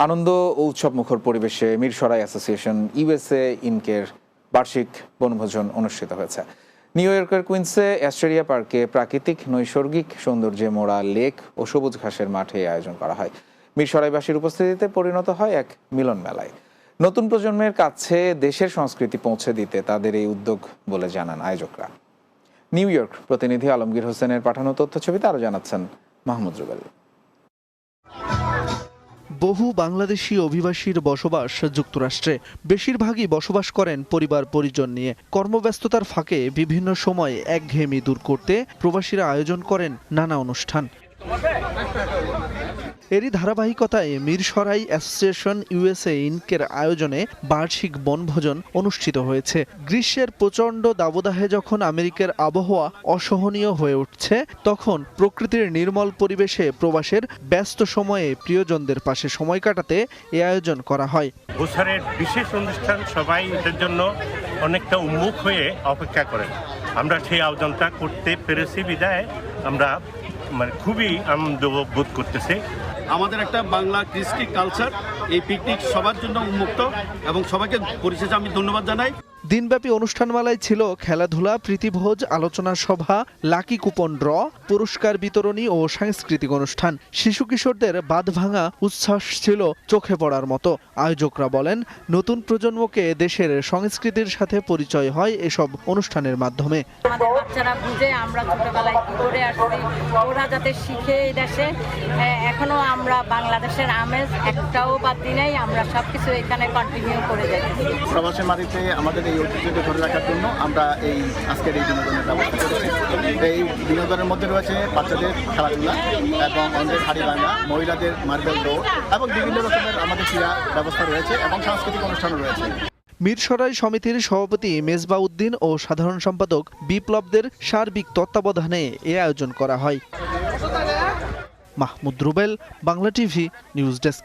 আনন্দ ও উৎসবমুখর পরিবেশে Mirsarai association USA ইনকের বার্ষিক বনভোজন অনুষ্ঠিত হয়েছে। নিউ ইয়র্কের কুইন্সে অ্যাস্ট্রেলিয়া পার্কে প্রাকৃতিক নৈসর্গিক সৌন্দর্যে মোড়া লেক ও সবুজ ঘাসের মাঠে আয়োজন করা হয়। মিরসরাইবাসীর উপস্থিতিতে পরিণত হয় এক মিলন মেলায়। নতুন প্রজন্মের কাছে দেশের সংস্কৃতি পৌঁছে দিতে তাদের এই উদ্যোগ বলে জানান আয়োজকরা। নিউ ইয়র্ক প্রতিনিধি আলমগীর হোসেনের পাঠানো তথ্যছবিতে আরও জানাচ্ছেন মাহমুদ রুবেল। বহু বাংলাদেশি অভিবাসীর বসবাস যুক্তরাষ্ট্রে। বেশিরভাগই বসবাস করেন পরিবার পরিজন নিয়ে। কর্মব্যস্ততার ফাঁকে বিভিন্ন সময় একঘেয়েমি দূর করতে প্রবাসীরা আয়োজন করেন নানা অনুষ্ঠান। এরই ধারাবাহিকতায় মিরসরাই অ্যাসোসিয়েশন ইউএসএ ইনকের আয়োজনে বার্ষিক বনভোজন অনুষ্ঠিত হয়েছে। গ্রীষ্মের প্রচণ্ড দাবদাহে যখন আমেরিকার আবহাওয়া অসহনীয় হয়ে উঠছে, তখন প্রকৃতির নির্মল পরিবেশে প্রবাসের ব্যস্ত সময়ে প্রিয়জনদের পাশে সময় কাটাতে এ আয়োজন করা হয়। বছরের বিশেষ অনুষ্ঠান, সবাই এটার জন্য অনেকটা উন্মুখ হয়ে অপেক্ষা করেন। আমরা সেই আয়োজনটা করতে পেরেছি বিদায় আমরা খুবই আনন্দ বোধ করতেছি। আমাদের একটা বাংলা কৃষ্টি কালচার, এই পিকনিক সবার জন্য উন্মুক্ত এবং সবাইকে পরিশেষে আমি ধন্যবাদ জানাই। দিনব্যাপী অনুষ্ঠানমালায় ছিল খেলাধুলা, প্রীতিভোজ, আলোচনা সভা, লাকি কুপন ড্র, পুরস্কার বিতরণী ও সাংস্কৃতিক অনুষ্ঠান। শিশু কিশোরদের বাঁধভাঙা উচ্ছ্বাস ছিল চোখে পড়ার মতো। আয়োজকরা বলেন, নতুন প্রজন্মকে দেশের সংস্কৃতির সাথে পরিচয় হয় এসব অনুষ্ঠানের মাধ্যমে। আমাদের বাচ্চারা বুঝে আমরা ছোটবেলায় কি করে আসছি, ওরা যাতে শিখে এই দেশে। এখনো আমরা বাংলাদেশের আমেজ একটাও বাদ দিই নাই, আমরা সবকিছু এখানে কন্টিনিউ করে যাচ্ছি। প্রবাসের মাটিতে আমাদের এই ঐতিহ্যকে ধরে রাখার জন্য আমরা এই আজকের এই বিনোদনের ব্যবস্থা করেছি। এই বিনোদনের মধ্যে রয়েছে বাচ্চাদের খেলাধুলা এবং অন্যদের হাড়ি ভাঙা, মহিলাদের মার্বেল দৌড় এবং বিভিন্ন রকমের আমাদের ক্রীড়া ব্যবস্থা রয়েছে এবং সাংস্কৃতিক অনুষ্ঠানও রয়েছে। মিরসরাই সমিতির সভাপতি মেজবা উদ্দিন ও সাধারণ সম্পাদক বিপ্লবদের সার্বিক তত্ত্বাবধানে এ আয়োজন করা হয়। Mahmud Rubel, Bangla TV, news desk.